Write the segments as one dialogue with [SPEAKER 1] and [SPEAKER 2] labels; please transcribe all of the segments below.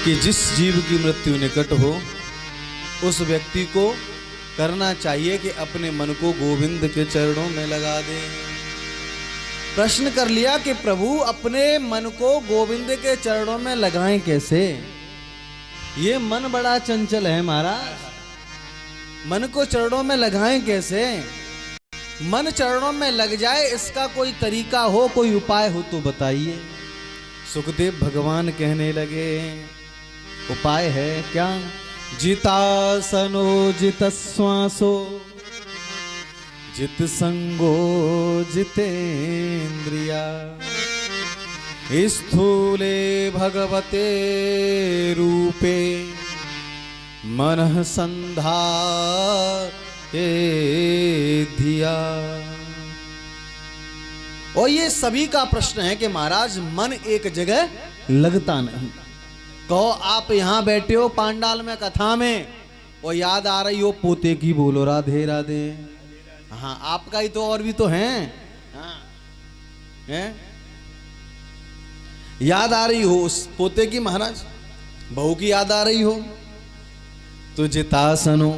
[SPEAKER 1] कि जिस जीव की मृत्यु निकट हो उस व्यक्ति को करना चाहिए कि अपने मन को गोविंद के चरणों में लगा दे। प्रश्न कर लिया कि प्रभु अपने मन को गोविंद के चरणों में लगाएं कैसे? ये मन बड़ा चंचल है महाराज, मन को चरणों में लगाएं कैसे? मन चरणों में लग जाए इसका कोई तरीका हो, कोई उपाय हो तो बताइए। सुखदेव भगवान कहने लगे उपाय है क्या? जितासनो जित श्वासो जित संगो जितेन्द्रिया स्थूले भगवते रूपे मनः संधा धिया। और ये सभी का प्रश्न है कि महाराज मन एक जगह लगता नहीं। कहो आप यहां बैठे हो पांडाल में कथा में और याद आ रही हो पोते की, बोलो राधे राधे। हाँ आपका ही तो और भी तो हैं, हाँ है? याद आ रही हो उस पोते की, महाराज बहू की याद आ रही हो तो जितासनो,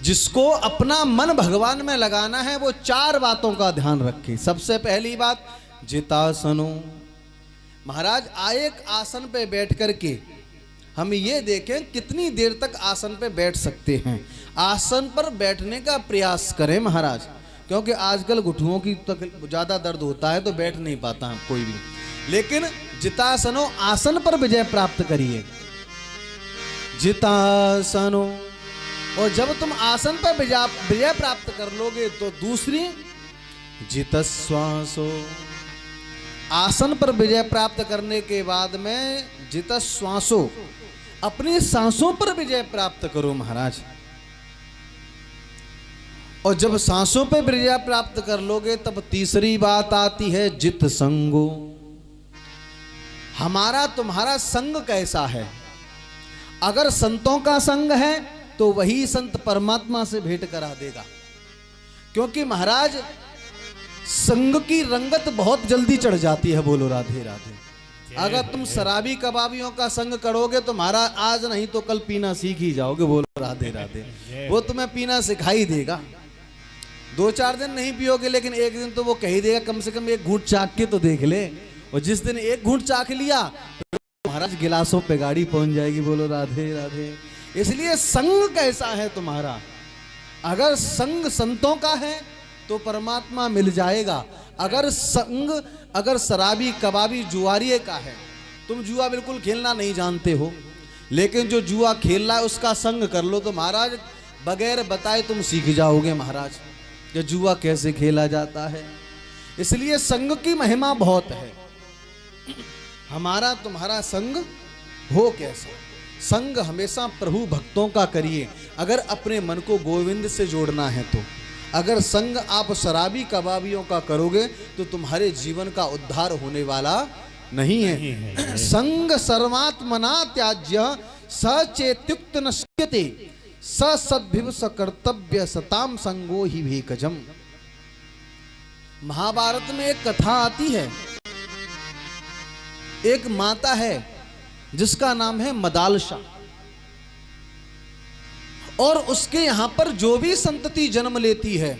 [SPEAKER 1] जिसको अपना मन भगवान में लगाना है वो चार बातों का ध्यान रखे। सबसे पहली बात जितासनो, महाराज एक आसन पे बैठ करके हम ये देखें कितनी देर तक आसन पे बैठ सकते हैं। आसन पर बैठने का प्रयास करें महाराज, क्योंकि आजकल घुटनों की ज्यादा दर्द होता है तो बैठ नहीं पाता है कोई भी। लेकिन जितासनो, आसन पर विजय प्राप्त करिए। जितासनो, और जब तुम आसन पर विजय प्राप्त कर लोगे तो दूसरी जितश्वासो, आसन पर विजय प्राप्त करने के बाद में जितश्वासो, अपनी सांसों पर विजय प्राप्त करो महाराज। और जब सांसों पर विजय प्राप्त कर लोगे तब तीसरी बात आती है जित संगो, हमारा तुम्हारा संग कैसा है? अगर संतों का संग है तो वही संत परमात्मा से भेंट करा देगा, क्योंकि महाराज संग की रंगत बहुत जल्दी चढ़ जाती है, बोलो राधे राधे। अगर तुम शराबी कबाबियों का संग करोगे तो महाराज आज नहीं तो कल पीना सीख ही जाओगे, बोलो राधे राधे। वो तुम्हें पीना सिखाई देगा, 2-4 दिन नहीं पियोगे लेकिन एक दिन तो वो कह ही देगा कम से कम एक घूंट चाक के तो देख ले। और जिस दिन एक घूंट चाक लिया तो महाराज गिलासों पे गाड़ी पहुंच जाएगी, बोलो राधे राधे। इसलिए संग कैसा है तुम्हारा? अगर संग संतों का है तो परमात्मा मिल जाएगा। अगर संग अगर शराबी कबाबी जुआरिये का है, तुम जुआ बिल्कुल खेलना नहीं जानते हो लेकिन जो जुआ खेल रहा है उसका संग कर लो तो महाराज बगैर बताए तुम सीख जाओगे महाराज कि जुआ कैसे खेला जाता है। इसलिए संग की महिमा बहुत है। हमारा तुम्हारा संग हो कैसा? संग हमेशा प्रभु भक्तों का करिए अगर अपने मन को गोविंद से जोड़ना है तो। अगर संग आप शराबी कबाबियों का करोगे तो तुम्हारे जीवन का उद्धार होने वाला नहीं है। संग सर्वात्मना त्याज्य सचेत्युक्त नश्यते स सद्भिव स कर्तव्य सताम संगो ही भेकजम। महाभारत में एक कथा आती है, एक माता है जिसका नाम है मदालसा, और उसके यहां पर जो भी संतति जन्म लेती है,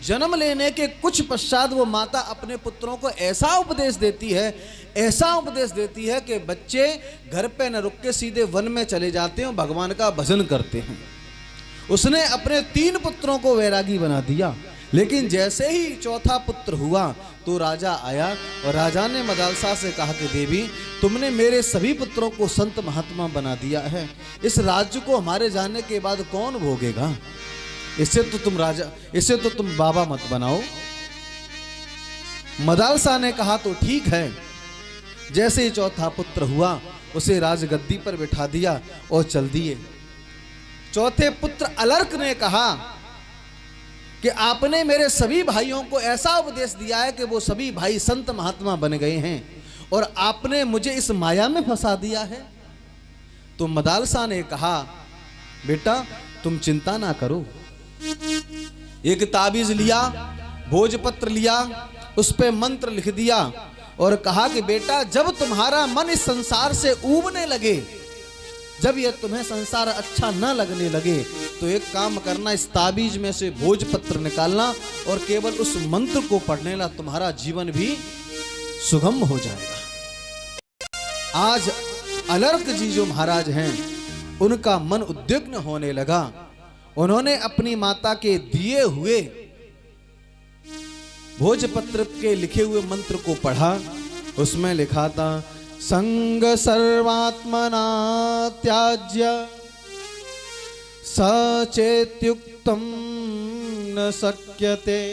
[SPEAKER 1] जन्म लेने के कुछ पश्चात वो माता अपने पुत्रों को ऐसा उपदेश देती है कि बच्चे घर पे न रुक के सीधे वन में चले जाते हैं, भगवान का भजन करते हैं। उसने अपने 3 पुत्रों को वैरागी बना दिया, लेकिन जैसे ही चौथा पुत्र हुआ तो राजा आया और राजा ने मदालसा से कहा कि देवी तुमने मेरे सभी पुत्रों को संत महात्मा बना दिया है, इस राज्य को हमारे जाने के बाद कौन भोगेगा? इससे तो तुम बाबा मत बनाओ। मदालसा ने कहा तो ठीक है। जैसे ही चौथा पुत्र हुआ उसे राजगद्दी पर बिठा दिया और चल दिए। चौथे पुत्र अलर्क ने कहा कि आपने मेरे सभी भाइयों को ऐसा उपदेश दिया है कि वो सभी भाई संत महात्मा बन गए हैं और आपने मुझे इस माया में फंसा दिया है। तो मदालसा ने कहा बेटा तुम चिंता ना करो। एक ताबीज लिया, भोजपत्र लिया, उस पे मंत्र लिख दिया और कहा कि बेटा जब तुम्हारा मन इस संसार से ऊबने लगे, जब ये तुम्हें संसार अच्छा न लगने लगे, तो एक काम करना, इस ताबीज में से भोजपत्र निकालना और केवल उस मंत्र को पढ़ने ला, तुम्हारा जीवन भी सुगम हो जाएगा। आज अलर्क जी जो महाराज हैं, उनका मन उद्विग्न होने लगा। उन्होंने अपनी माता के दिए हुए भोजपत्र के लिखे हुए मंत्र को पढ़ा। उसमें लिखा था, संग सर्वात्मना त्याज्य सचेत्युक्तम न शक्यते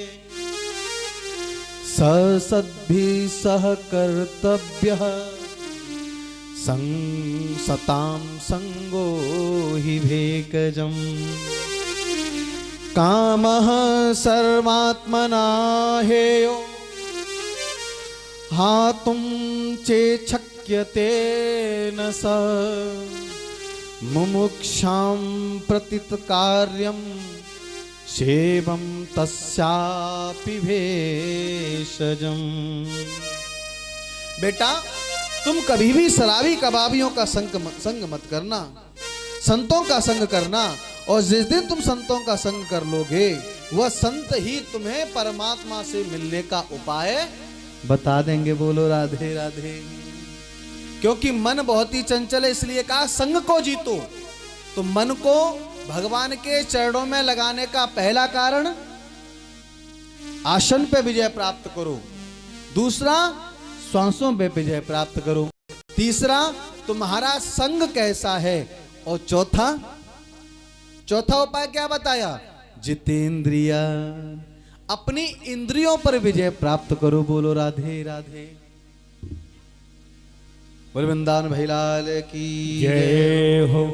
[SPEAKER 1] सद्भि सह कर्तव्यः सतां संगो हि भेकजम् कामः सर्वात्मना हेयो हातुं चेच्छक्यते न स मुमुक्षां प्रतित कार्यं सेवं तस्यापि भेषजम्। बेटा तुम कभी भी शराबी कबाबियों का संग मत करना, संतों का संग करना, और जिस दिन तुम संतों का संग कर लोगे, वह संत ही तुम्हें परमात्मा से मिलने का उपाय बता देंगे। बोलो राधे राधे। क्योंकि मन बहुत ही चंचल है, इसलिए कहा संग को जीतो। तो मन को भगवान के चरणों में लगाने का पहला कारण, आसन पे विजय प्राप्त करो। दूसरा, श्वासों पे विजय प्राप्त करो। तीसरा, तुम्हारा संग कैसा है। और चौथा उपाय क्या बताया? जितेंद्रिय, अपनी इंद्रियों पर विजय प्राप्त करो। बोलो राधे राधे। बोल वृंदावन भैलाल की जय हो।